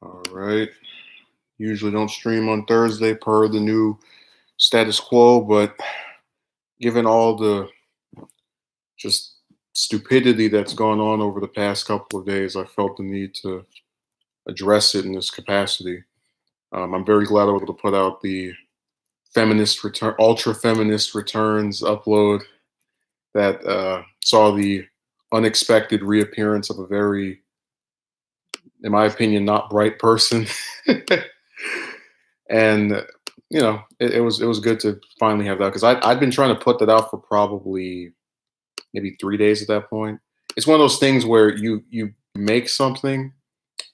All right. Usually don't stream on Thursday per the new status quo, but given all the just stupidity that's gone on over the past couple of days, I felt the need to address it in this capacity. I'm very glad I was able to put out the ultra feminist returns upload that saw the unexpected reappearance of a very, in my opinion, not bright person. And it was good to finally have that because I'd been trying to put that out for probably maybe 3 days at that point. It's one of those things where you make something,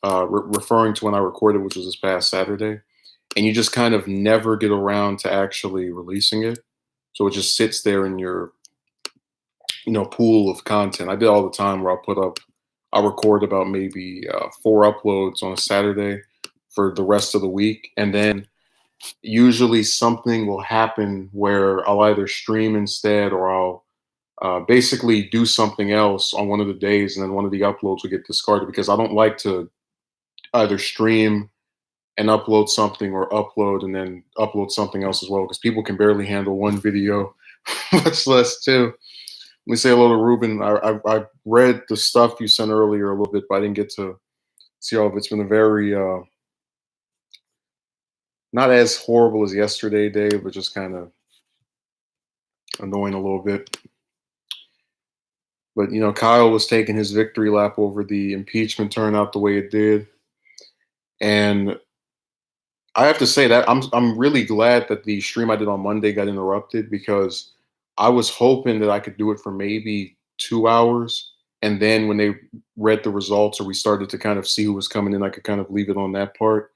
referring to when I recorded, which was this past Saturday, and you just kind of never get around to actually releasing it. So it just sits there in your pool of content. I did all the time where I'll record about maybe 4 uploads on a Saturday for the rest of the week, and then usually something will happen where I'll either stream instead or I'll basically do something else on one of the days, and then one of the uploads will get discarded because I don't like to either stream and upload something or upload and then upload something else as well because people can barely handle one video, much less two. Let me say hello to Ruben. I read the stuff you sent earlier a little bit, but I didn't get to see all of it. It's been a very not as horrible as yesterday day, but just kind of annoying a little bit. But Kyle was taking his victory lap over the impeachment turnout the way it did, and I have to say that I'm really glad that the stream I did on Monday got interrupted because I was hoping that I could do it for maybe 2 hours, and then when they read the results or we started to kind of see who was coming in, I could kind of leave it on that part.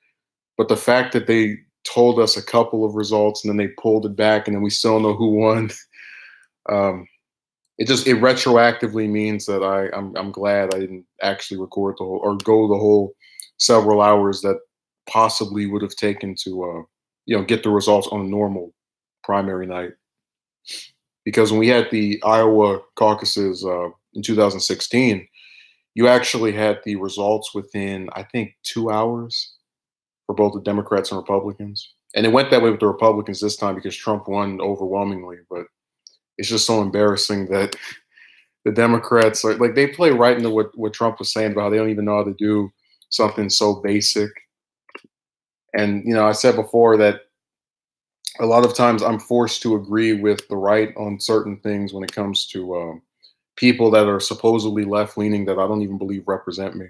But the fact that they told us a couple of results and then they pulled it back and then we still don't know who won, um, it retroactively means that I'm glad I didn't actually record the whole or go the whole several hours that possibly would have taken to get the results on a normal primary night. Because when we had the Iowa caucuses in 2016, you actually had the results within I think 2 hours for both the Democrats and Republicans, and it went that way with the Republicans this time because Trump won overwhelmingly. But it's just so embarrassing that the Democrats are like they play right into what Trump was saying about how they don't even know how to do something so basic. And I said before that a lot of times I'm forced to agree with the right on certain things when it comes to people that are supposedly left leaning that I don't even believe represent me.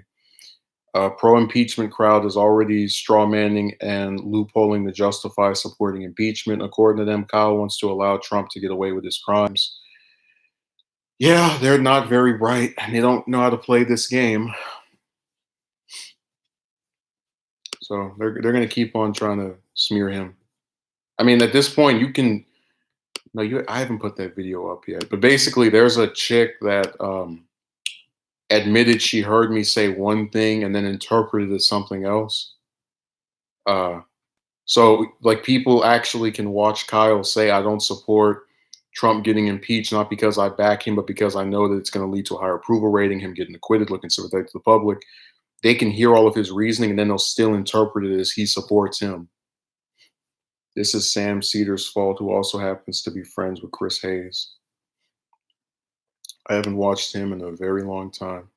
Pro impeachment crowd is already straw manning and loopholing to justify supporting impeachment. According to them, Kyle wants to allow Trump to get away with his crimes. Yeah, they're not very bright and they don't know how to play this game. So they're going to keep on trying to smear him. I mean, at this point, you can. No, I haven't put that video up yet. But basically, there's a chick that admitted she heard me say one thing and then interpreted it as something else. Uh, so, like, people actually can watch Kyle say, "I don't support Trump getting impeached, not because I back him, but because I know that it's going to lead to a higher approval rating, him getting acquitted, looking sympathetic to the public." They can hear all of his reasoning and then they'll still interpret it as he supports him. This is Sam Cedar's fault, who also happens to be friends with Chris Hayes. I haven't watched him in a very long time.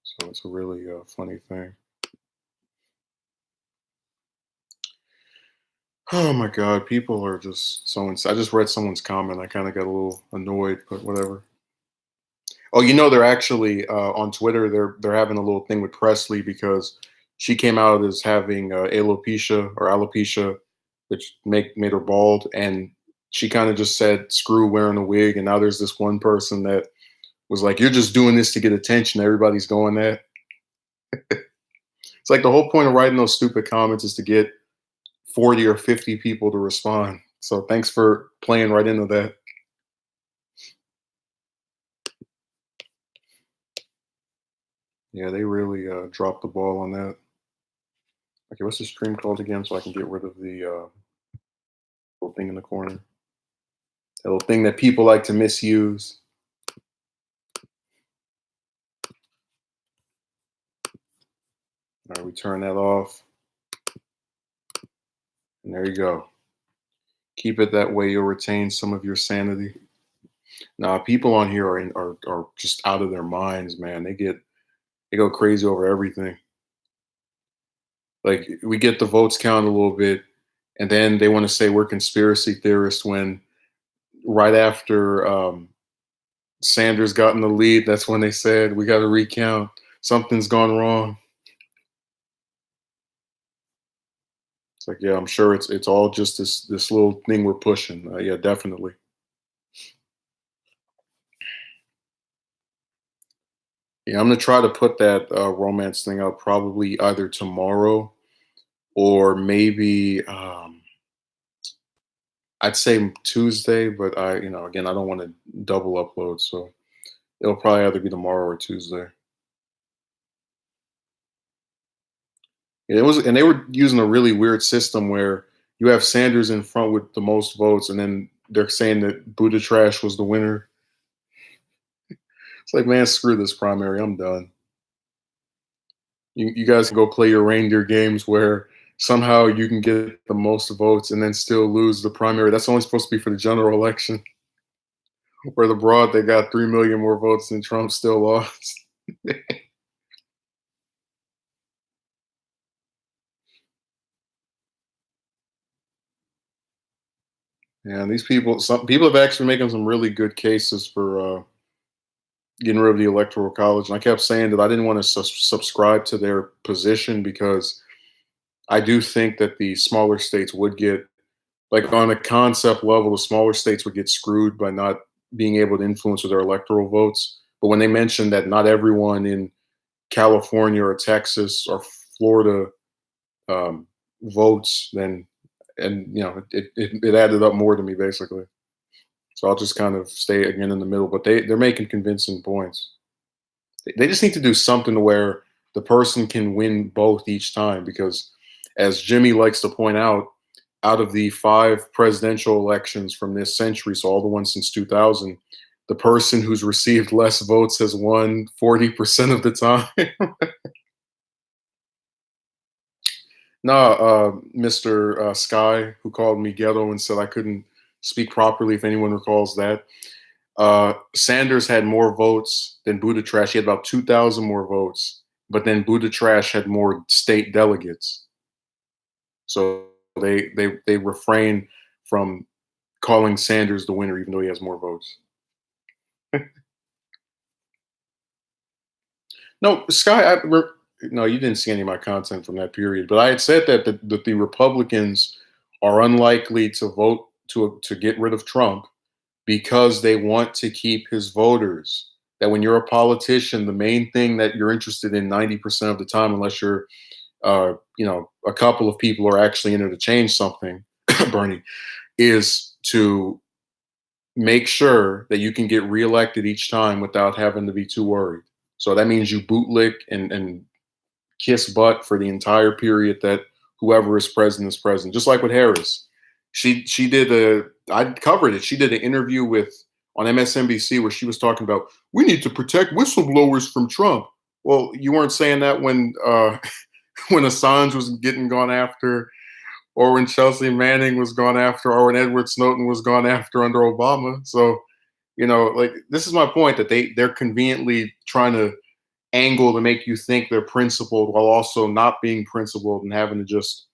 So it's a really funny thing. Oh my God, people are just so I just read someone's comment. I kind of got a little annoyed, but whatever. Oh, they're actually on Twitter. They're having a little thing with Presley because she came out as having alopecia, which made her bald, and she kind of just said screw wearing a wig. And now there's this one person that was like, "You're just doing this to get attention." Everybody's going that. It's like the whole point of writing those stupid comments is to get 40 or 50 people to respond. So thanks for playing right into that. Yeah, they really dropped the ball on that. Okay, what's the stream called again so I can get rid of the little thing in the corner? That little thing that people like to misuse. All right, we turn that off. And there you go. Keep it that way. You'll retain some of your sanity. Nah, people on here are just out of their minds, man. They go crazy over everything. Like we get the votes count a little bit, and then they want to say we're conspiracy theorists when right after Sanders got in the lead, that's when they said we got to recount. Something's gone wrong. It's like, yeah, I'm sure it's all just this little thing we're pushing. Yeah, definitely. Yeah, I'm gonna try to put that romance thing up probably either tomorrow or maybe I'd say Tuesday, but again, I don't want to double upload, so it'll probably either be tomorrow or Tuesday. Yeah, it was, and they were using a really weird system where you have Sanders in front with the most votes, and then they're saying that Buddha Trash was the winner. It's like, man, screw this primary. I'm done. You guys can go play your reindeer games where somehow you can get the most votes and then still lose the primary. That's only supposed to be for the general election, where the broad they got 3 million more votes than Trump still lost. And these people, some people have actually making some really good cases for getting rid of the electoral college. And I kept saying that I didn't want to subscribe to their position because I do think that the smaller states would get, like on a concept level, the smaller states would get screwed by not being able to influence with their electoral votes. But when they mentioned that not everyone in California or Texas or Florida um, votes, then and it added up more to me basically. So I'll just kind of stay again in the middle. But they're making convincing points. They just need to do something to where the person can win both each time because, as Jimmy likes to point out of the 5 presidential elections from this century, so all the ones since 2000, the person who's received less votes has won 40% of the time. No, Mr. Sky, who called me ghetto and said I couldn't speak properly, if anyone recalls that. Sanders had more votes than Buddha Trash. He had about 2,000 more votes, but then Buddha Trash had more state delegates. So they refrain from calling Sanders the winner, even though he has more votes. No, Sky, no, you didn't see any of my content from that period, but I had said that the Republicans are unlikely to vote to get rid of Trump because they want to keep his voters. That when you're a politician, the main thing that you're interested in 90% of the time, unless you're, a couple of people are actually in it to change something, Bernie, is to make sure that you can get reelected each time without having to be too worried. So that means you bootlick and kiss butt for the entire period that whoever is president. Just like with Harris, she did a I covered it. She did an interview with on MSNBC where she was talking about we need to protect whistleblowers from Trump. Well, you weren't saying that when when Assange was getting gone after, or when Chelsea Manning was gone after, or when Edward Snowden was gone after under Obama. So like this is my point that they're conveniently trying to angle to make you think they're principled while also not being principled and having to just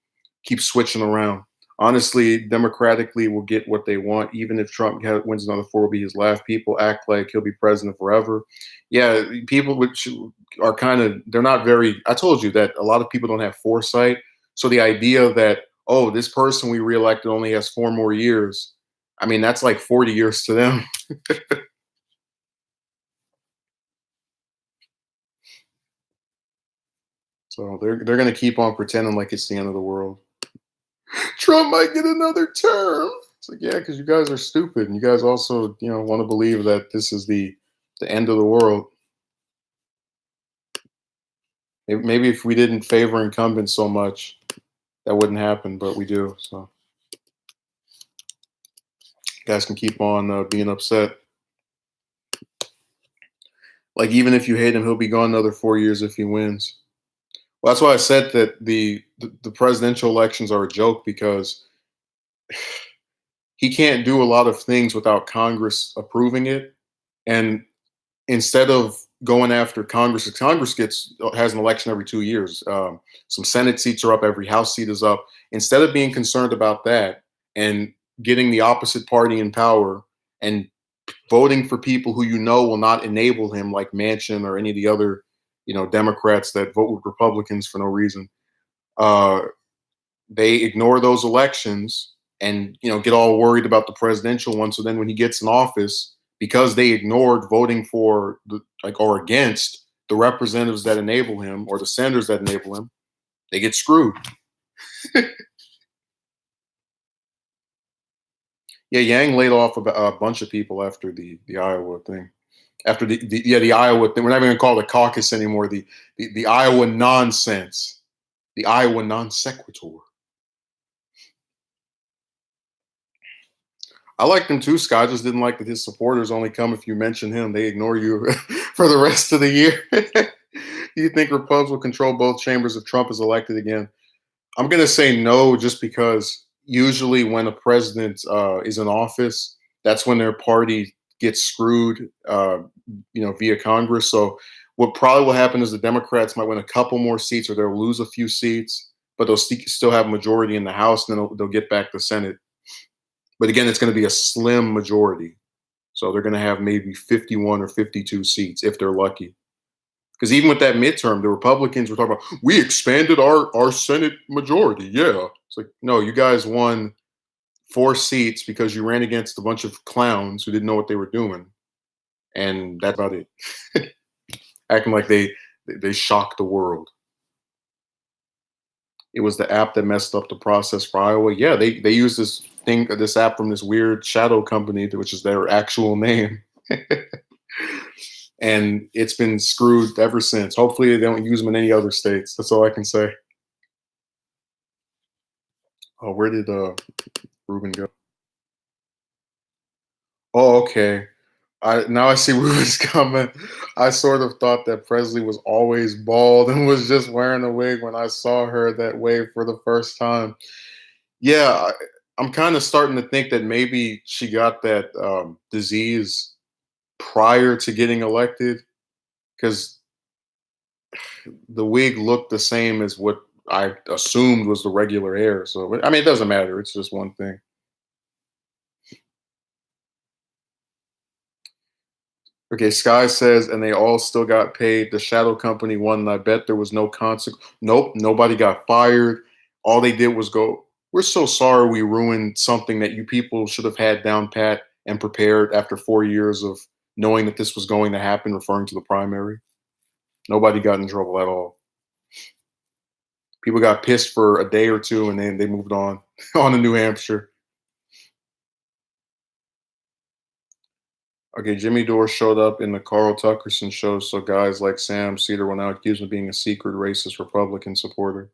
keep switching around. Honestly, democratically, will get what they want. Even if Trump wins another 4, will be his last. People act like he'll be president forever. Yeah, people which are kind of they're not very. I told you that a lot of people don't have foresight. So the idea that this person we reelected only has 4 more years. I mean, that's like 40 years to them. So they're gonna keep on pretending like it's the end of the world. Trump might get another term. It's like, yeah, because you guys are stupid, and you guys also, want to believe that this is the end of the world. Maybe if we didn't favor incumbents so much, that wouldn't happen, but we do. So Guys can keep on being upset. Like even if you hate him, he'll be gone another 4 years if he wins. Well, that's why I said that the presidential elections are a joke because he can't do a lot of things without Congress approving it. And instead of going after Congress, 'cause Congress has an election every 2 years. Some Senate seats are up, every House seat is up. Instead of being concerned about that and getting the opposite party in power and voting for people who you know will not enable him, like Manchin or any of the other, Democrats that vote with Republicans for no reason. Uh, they ignore those elections and get all worried about the presidential one. So then when he gets in office, because they ignored voting for the like or against the representatives that enable him or the senators that enable him, they get screwed. Yeah, Yang laid off a bunch of people after the Iowa thing. After the Iowa thing, we're not even gonna call it a caucus anymore. The Iowa nonsense, the Iowa non sequitur. I liked him too, Scott. I just didn't like that his supporters only come if you mention him. They ignore you for the rest of the year. Do you think Republicans will control both chambers if Trump is elected again? I'm going to say no, just because usually when a president is in office, that's when their party gets screwed, via Congress. So what probably will happen is the Democrats might win a couple more seats, or they'll lose a few seats, but they'll still have a majority in the House, and then they'll get back the Senate. But again, it's going to be a slim majority. So they're going to have maybe 51 or 52 seats if they're lucky. Because even with that midterm, the Republicans were talking about, we expanded our Senate majority. Yeah. It's like, no, you guys won 4 seats because you ran against a bunch of clowns who didn't know what they were doing. And that's about it. Acting like they shocked the world. It was the app that messed up the process for Iowa. Yeah, they used this app from this weird shadow company, which is their actual name. And it's been screwed ever since. Hopefully, they don't use them in any other states. That's all I can say. Oh, where did Ruben go? Oh, okay. I see Ruben's comment. I sort of thought that Presley was always bald and was just wearing a wig when I saw her that way for the first time. Yeah, I'm kind of starting to think that maybe she got that disease prior to getting elected, because the wig looked the same as what I assumed was the regular hair. So I mean, it doesn't matter. It's just one thing. Okay, Sky says, and they all still got paid. The shadow company won, and I bet there was no consequence. Nope, nobody got fired. All they did was go, we're so sorry we ruined something that you people should have had down pat and prepared after 4 years of knowing that this was going to happen, referring to the primary. Nobody got in trouble at all. People got pissed for a day or two, and then they moved on on to New Hampshire. Okay, Jimmy Dore showed up in the Carl Tuckerson show, so guys like Sam Cedar will now accuse him of being a secret racist Republican supporter.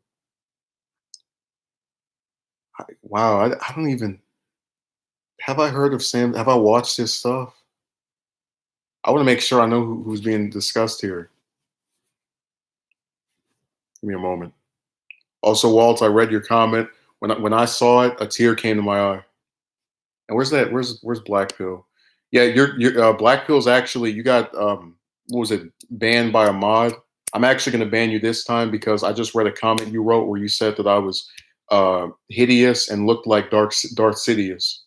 Wow, I don't even have I heard of Sam. Have I watched his stuff? I want to make sure I know who's being discussed here. Give me a moment. Also, Walt, I read your comment. When I saw it, a tear came to my eye. And where's that? Where's Black Pill? Yeah, your Black Pill's actually, you got what was it, banned by a mod. I'm actually going to ban you this time because I just read a comment you wrote where you said that I was hideous and looked like Darth Sidious.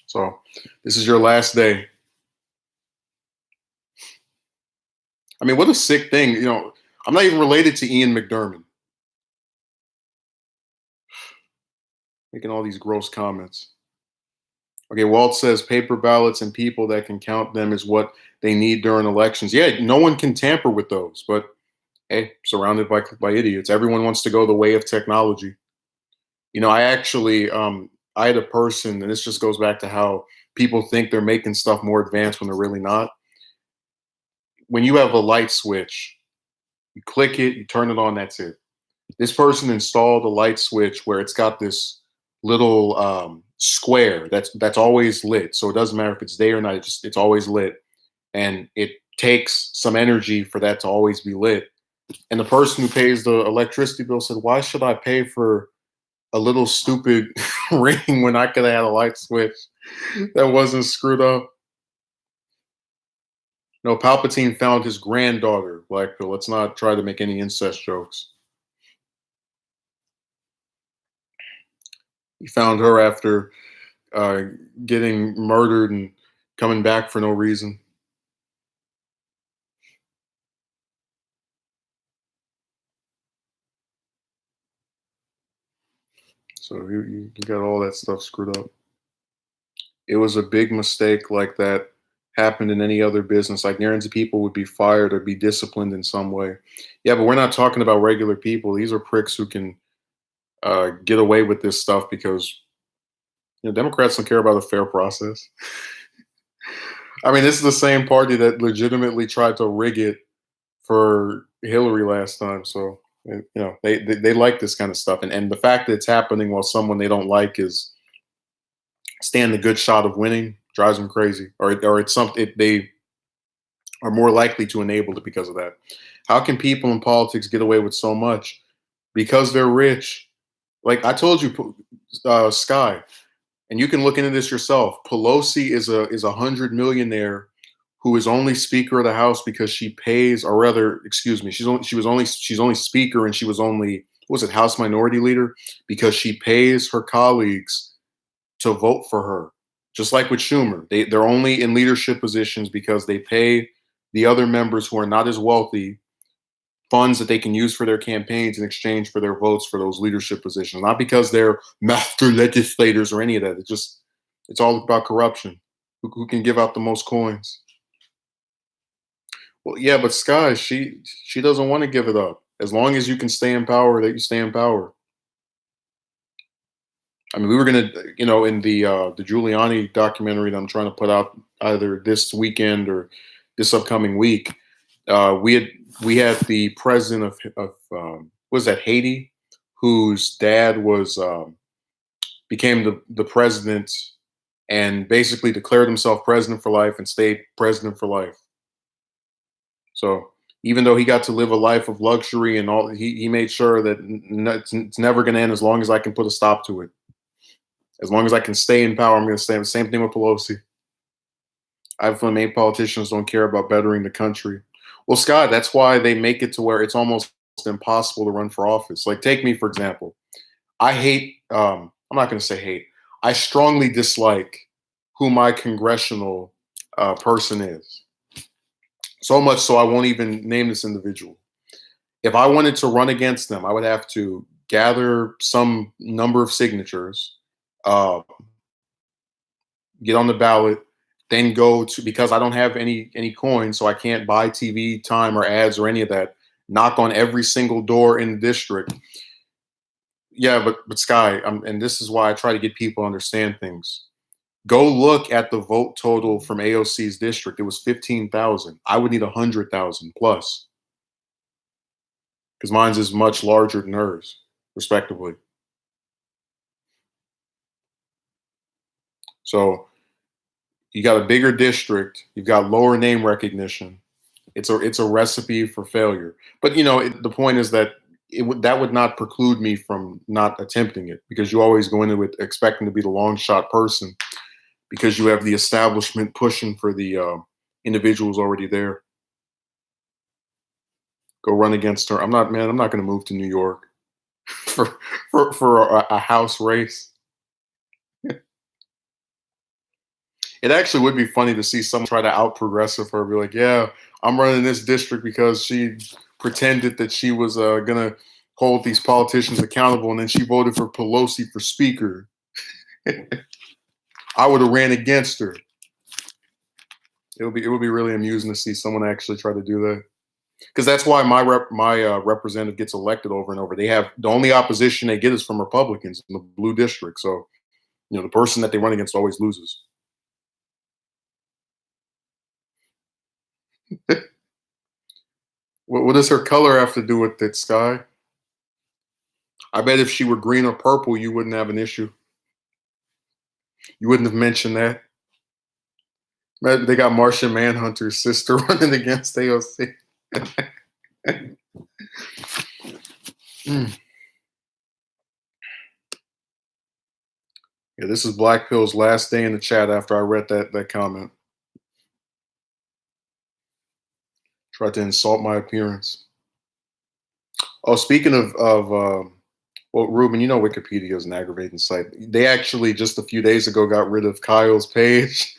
So this is your last day. I mean, what a sick thing. I'm not even related to Ian McDermott making all these gross comments. Okay, Walt says paper ballots and people that can count them is what they need during elections. Yeah, no one can tamper with those, but hey, surrounded by idiots. Everyone wants to go the way of technology. I actually I had a person, and this just goes back to how people think they're making stuff more advanced when they're really not. When you have a light switch, you click it, you turn it on, that's it. This person installed a light switch where it's got this little square that's always lit. So it doesn't matter if it's day or night. It's always lit, and it takes some energy for that to always be lit. And the person who pays the electricity bill said, "Why should I pay for a little stupid ring when I could have had a light switch that wasn't screwed up?" No, Palpatine found his granddaughter, Black Pill. Let's not try to make any incest jokes. He found her after uh, getting murdered and coming back for no reason. So you got all that stuff screwed up. It was a big mistake like that happened in any other business. I guarantee people would be fired or be disciplined in some way. Yeah, but we're not talking about regular people. These are pricks who can get away with this stuff because Democrats don't care about a fair process. I mean, this is the same party that legitimately tried to rig it for Hillary last time. So they like this kind of stuff, and the fact that it's happening while someone they don't like is stand a good shot of winning drives them crazy, or it's something they are more likely to enable it because of that. How can people in politics get away with so much? Because they're rich. Like I told you, Sky, and you can look into this yourself. Pelosi is a 100 millionaire who is only Speaker of the House because she pays, or rather, excuse me, she's only Speaker, and she was only, what was it, House Minority Leader, because she pays her colleagues to vote for her. Just like with Schumer, they're only in leadership positions because they pay the other members who are not as wealthy funds that they can use for their campaigns in exchange for their votes for those leadership positions. Not because they're master legislators or any of that. It's all about corruption. Who can give out the most coins? Well, yeah, but Sky, she doesn't want to give it up. As long as you can stay in power, that you stay in power. I mean, we were gonna, in the Giuliani documentary that I'm trying to put out either this weekend or this upcoming week. We had the president of was that Haiti, whose dad was became the president and basically declared himself president for life and stayed president for life. So even though he got to live a life of luxury and all, he made sure that it's never going to end as long as I can put a stop to it. As long as I can stay in power, I'm going to stay. The same thing with Pelosi. I have a feeling many politicians don't care about bettering the country. Well, Scott, that's why they make it to where it's almost impossible to run for office. Like, take me for example. I hate. I'm not going to say hate. I strongly dislike who my congressional person is. So much so I won't even name this individual. If I wanted to run against them, I would have to gather some number of signatures, uh, get on the ballot, then go to, because I don't have any coins, so I can't buy TV time or ads or any of that. Knock on every single door in the district. Yeah, but Sky, and this is why I try to get people to understand things. Go look at the vote total from AOC's district. It was 15,000. I would need 100,000 plus because mine's is much larger than hers, respectively. So you got a bigger district, you've got lower name recognition. It's a recipe for failure. But the point is that that would not preclude me from not attempting it because you always go into it expecting to be the long shot person because you have the establishment pushing for the individuals already there. Go run against her. I'm not, man. I'm not going to move to New York for a house race. It actually would be funny to see someone try to out progressive her, be like, "Yeah, I'm running this district because she pretended that she was gonna hold these politicians accountable, and then she voted for Pelosi for speaker. I would have ran against her." It would be really amusing to see someone actually try to do that because that's why my representative gets elected over and over. They have the only opposition they get is from Republicans in the blue district, so the person that they run against always loses. What does her color have to do with it, Sky? I bet if she were green or purple, you wouldn't have an issue. You wouldn't have mentioned that. They got Martian Manhunter's sister running against AOC. Mm. Yeah, this is Black Pill's last day in the chat after I read that comment. Tried to insult my appearance. Oh, speaking of well, Ruben, you know Wikipedia is an aggravating site. They actually just a few days ago got rid of Kyle's page,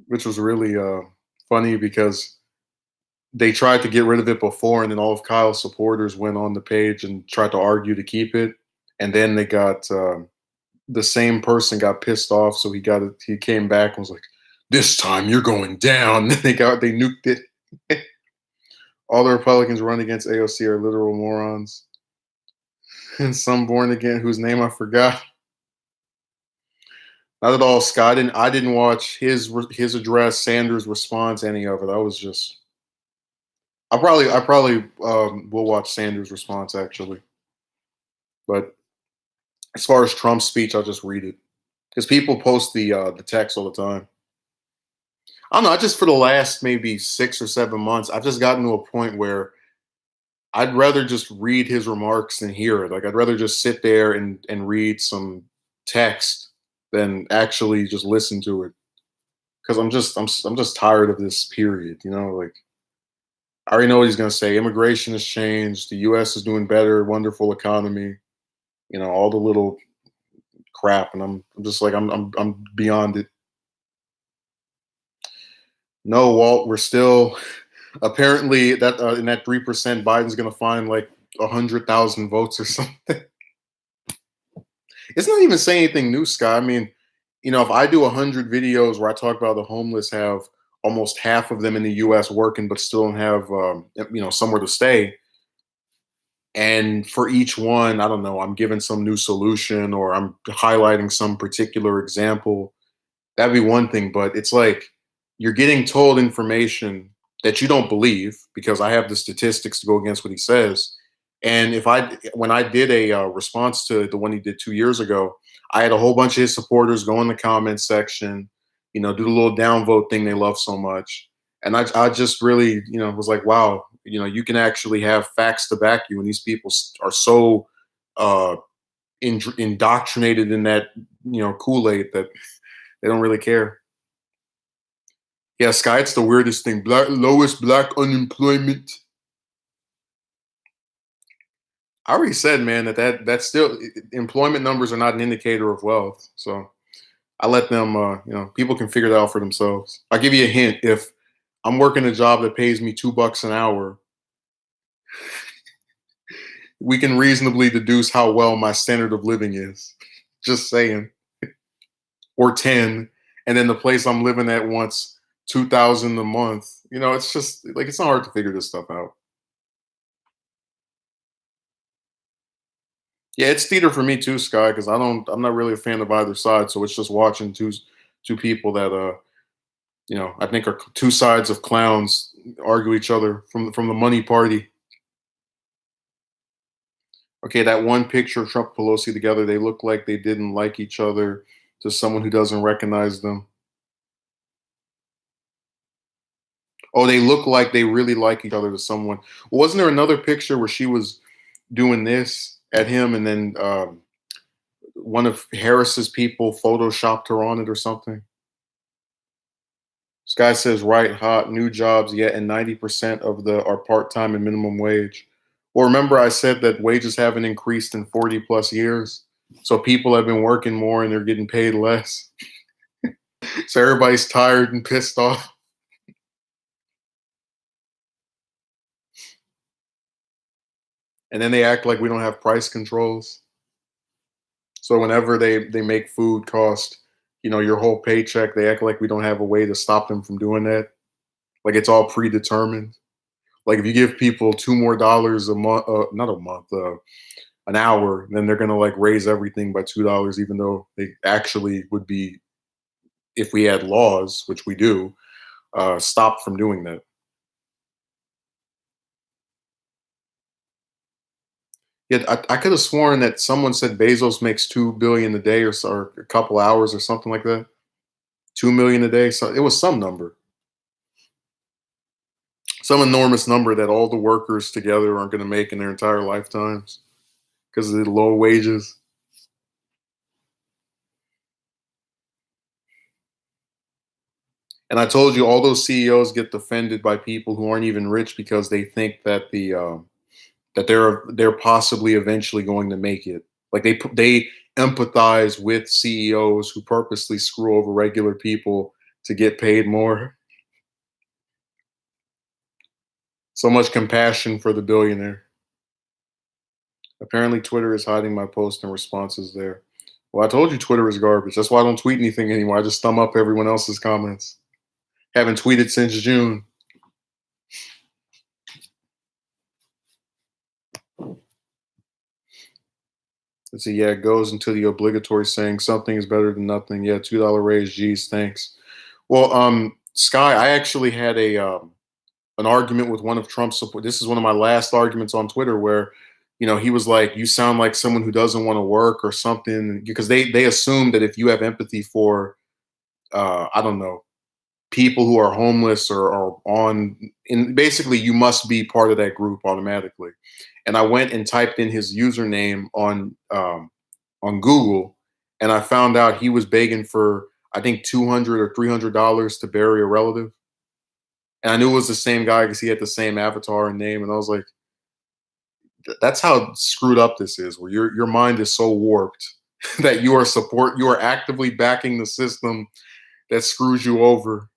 which was really funny because they tried to get rid of it before, and then all of Kyle's supporters went on the page and tried to argue to keep it, and then they got the same person got pissed off, so he came back and was like, "This time you're going down." They nuked it. All the Republicans run against AOC are literal morons, and some born again whose name I forgot. Not at all, Scott. I didn't watch his address, Sanders' response, any of it. I was just. I probably will watch Sanders' response actually, but as far as Trump's speech, I'll just read it because people post the text all the time. I don't know. I just for the last maybe 6 or 7 months, I've just gotten to a point where I'd rather just read his remarks than hear it. Like I'd rather just sit there and read some text than actually just listen to it because I'm just tired of this period. Like I already know what he's going to say. Immigration has changed. The U.S. is doing better. Wonderful economy. All the little crap, and I'm just like I'm beyond it. No, Walt, we're still apparently that in that 3%, Biden's going to find like 100,000 votes or something. It's not even saying anything new, Scott. I mean, if I do 100 videos where I talk about the homeless have almost half of them in the U.S. working, but still don't have somewhere to stay. And for each one, I don't know, I'm giving some new solution or I'm highlighting some particular example. That'd be one thing, but it's like you're getting told information that you don't believe because I have the statistics to go against what he says. And when I did a response to the one he did 2 years ago, I had a whole bunch of his supporters go in the comments section, do the little downvote thing they love so much. And I just really, was like, wow, you can actually have facts to back you. And these people are so uh, indoctrinated in that, Kool-Aid that they don't really care. Yeah, Sky, it's the weirdest thing. Lowest black unemployment. I already said, man, that's still employment numbers are not an indicator of wealth. So I let them, people can figure that out for themselves. I'll give you a hint. If I'm working a job that pays me $2 an hour, we can reasonably deduce how well my standard of living is. Just saying. Or 10. And then the place I'm living at wants 2,000 a month. It's just like it's not hard to figure this stuff out. Yeah, it's theater for me too, Sky, because I'm not really a fan of either side. So it's just watching two people that I think are two sides of clowns argue each other from the money party. Okay, that one picture of Trump and Pelosi together, they look like they didn't like each other to someone who doesn't recognize them. Oh, they look like they really like each other to someone. Well, wasn't there another picture where she was doing this at him and then one of Harris's people photoshopped her on it or something? This guy says, right, hot, new jobs, yet, and 90% of the are part-time and minimum wage. Well, remember I said that wages haven't increased in 40 plus years. So people have been working more and they're getting paid less. So everybody's tired and pissed off. And then they act like we don't have price controls. So whenever they make food cost, your whole paycheck, they act like we don't have a way to stop them from doing that. Like it's all predetermined. Like if you give people $2 more a month, not a month, an hour, then they're gonna like raise everything by $2, even though they actually would be, if we had laws, which we do, stopped from doing that. Yeah, I could have sworn that someone said Bezos makes 2 billion a day or a couple hours or something like that. 2 million a day. So it was some number, some enormous number that all the workers together aren't going to make in their entire lifetimes because of the low wages. And I told you all those CEOs get defended by people who aren't even rich because they think that that they're possibly eventually going to make it. Like they empathize with CEOs who purposely screw over regular people to get paid more. So much compassion for the billionaire. Apparently, Twitter is hiding my post and responses there. Well, I told you Twitter is garbage. That's why I don't tweet anything anymore. I just thumb up everyone else's comments. Haven't tweeted since June. Let's see. Yeah, it goes into the obligatory saying something is better than nothing. Yeah, $2 raise. Geez, thanks. Well, Sky, I actually had a an argument with one of Trump's support. This is one of my last arguments on Twitter where, he was like, "You sound like someone who doesn't want to work or something," because they assume that if you have empathy for, I don't know, people who are homeless or on, and basically you must be part of that group automatically. And I went and typed in his username on Google, and I found out he was begging for I think $200 or $300 to bury a relative. And I knew it was the same guy because he had the same avatar and name. And I was like, That's how screwed up this is, where your mind is so warped that you are actively backing the system that screws you over."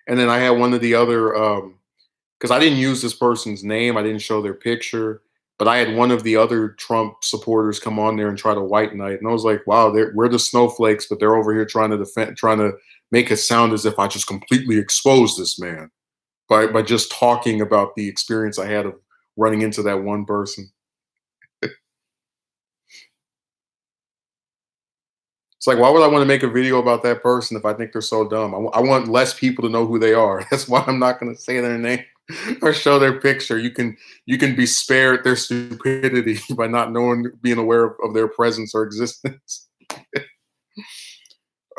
And then I had one of the other because I didn't use this person's name, I didn't show their picture, but I had one of the other Trump supporters come on there and try to white knight, and I was like, "Wow, we're the snowflakes, but they're over here trying to defend, trying to make it sound as if I just completely exposed this man by just talking about the experience I had of running into that one person." It's like, why would I want to make a video about that person if I think they're so dumb? I want less people to know who they are. That's why I'm not going to say their name or show their picture. You can be spared their stupidity by not knowing, being aware of their presence or existence.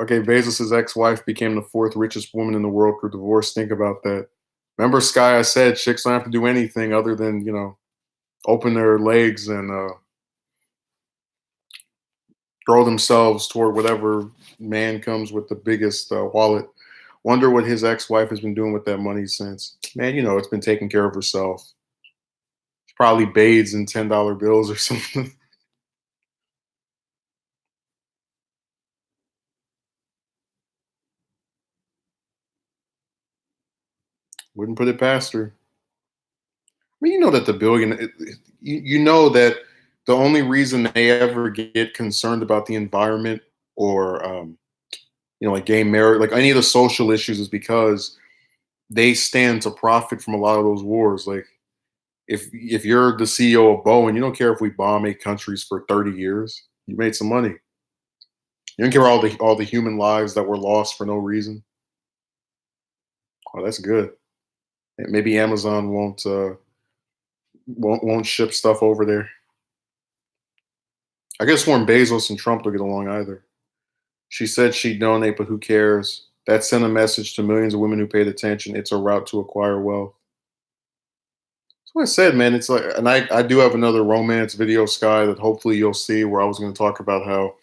Okay, Bezos' ex-wife became the fourth richest woman in the world through divorce. Think about that. Remember, Sky? I said chicks don't have to do anything other than open their legs and throw themselves toward whatever man comes with the biggest wallet. Wonder what his ex-wife has been doing with that money since. Man, it's been taking care of herself. She probably bathes in $10 bills or something. Wouldn't put it past her. I mean, you know that the billion. You know that the only reason they ever get concerned about the environment or like gay marriage, like any of the social issues, is because they stand to profit from a lot of those wars. Like if you're the CEO of Boeing, you don't care if we bomb 8 countries for 30 years. You made some money. You don't care all the human lives that were lost for no reason. Oh, that's good. Maybe Amazon won't ship stuff over there. I guess when Bezos and Trump don't get along either. She said she'd donate, but who cares? That sent a message to millions of women who paid attention. It's a route to acquire wealth. That's what I said, man. It's like, and I do have another romance video, Sky, that hopefully you'll see, where I was going to talk about how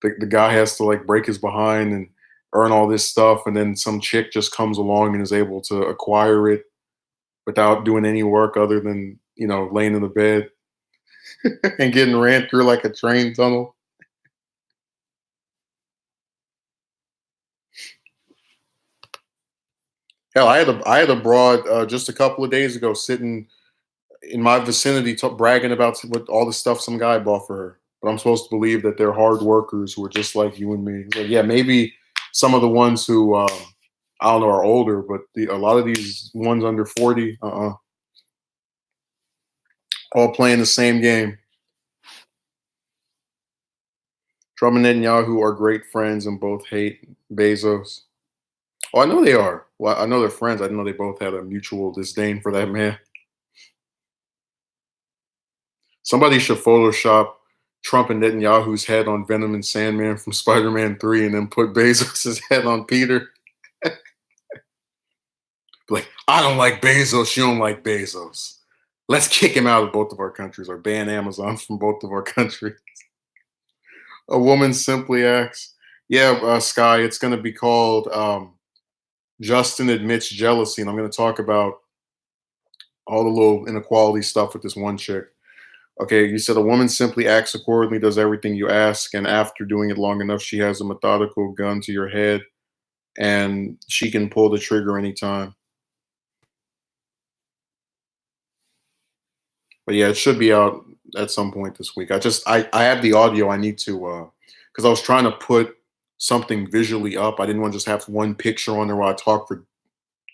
the guy has to like break his behind and earn all this stuff, and then some chick just comes along and is able to acquire it without doing any work other than laying in the bed and getting ran through like a train tunnel. Hell, I had a broad just a couple of days ago sitting in my vicinity bragging about what all the stuff some guy bought for her. But I'm supposed to believe that they're hard workers who are just like you and me. Like, yeah, maybe some of the ones who I don't know are older, but a lot of these ones under 40, all playing the same game. Trump and Netanyahu are great friends and both hate Bezos. Oh, I know they are. Well, I know they're friends. I didn't know they both had a mutual disdain for that man. Somebody should Photoshop Trump and Netanyahu's head on Venom and Sandman from Spider-Man 3 and then put Bezos' head on Peter. Like, I don't like Bezos, you don't like Bezos. Let's kick him out of both of our countries or ban Amazon from both of our countries. A woman simply asks, yeah, Sky, it's going to be called Justin Admits Jealousy. And I'm going to talk about all the little inequality stuff with this one chick. Okay, you said a woman simply acts accordingly, does everything you ask, and after doing it long enough, she has a methodical gun to your head, and she can pull the trigger anytime. But yeah, it should be out at some point this week. I have the audio. I need to because I was trying to put something visually up. I didn't want to just have one picture on there while I talk for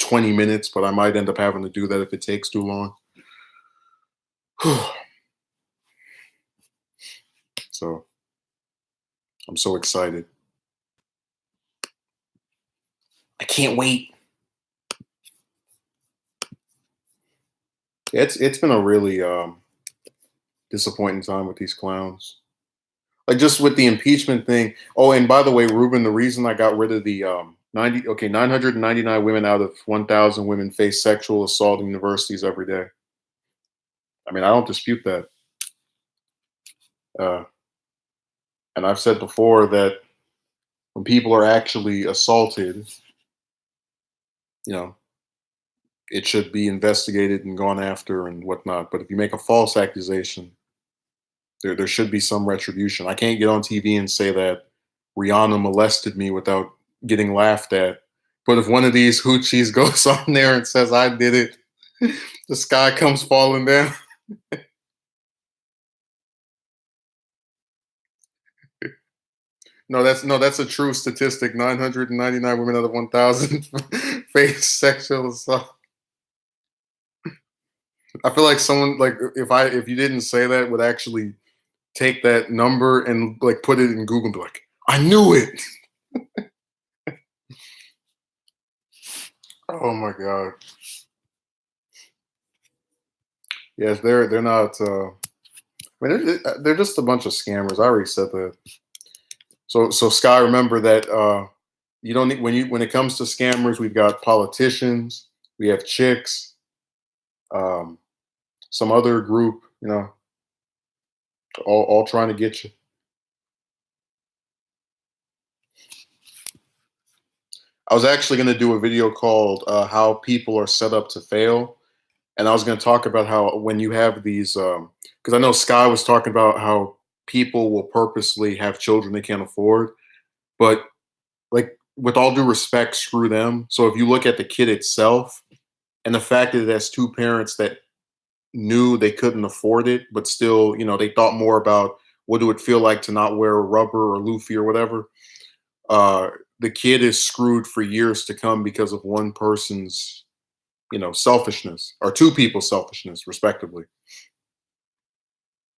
20 minutes, but I might end up having to do that if it takes too long. So I'm so excited. I can't wait. It's been a really disappointing time with these clowns. Like just with the impeachment thing. Oh, and by the way, Ruben, the reason I got rid of the 999 women out of 1,000 women face sexual assault in universities every day. I mean, I don't dispute that. Uh, and I've said before that when people are actually assaulted, you know, it should be investigated and gone after and whatnot. But if you make a false accusation, there should be some retribution. I can't get on TV and say that Rihanna molested me without getting laughed at. But if one of these hoochies goes on there and says I did it, the sky comes falling down. No, that's a true statistic. 999 women out of 1,000 face sexual assault. I feel like someone like if you didn't say that would actually take that number and like put it in Google and be like, I knew it. Oh my god. Yes, they're not. I mean, they're just a bunch of scammers. I already said that. So Sky, remember that you don't need when it comes to scammers, we've got politicians, we have chicks, um, some other group, all trying to get you. I was actually going to do a video called "How People Are Set Up to Fail," and I was going to talk about how when you have these, because I know Sky was talking about how people will purposely have children they can't afford, but like with all due respect, screw them. So if you look at the kid itself and the fact that it has two parents that knew they couldn't afford it, but still, they thought more about what it would feel like to not wear rubber or Luffy or whatever. Uh, the kid is screwed for years to come because of one person's, selfishness or two people's selfishness, respectively.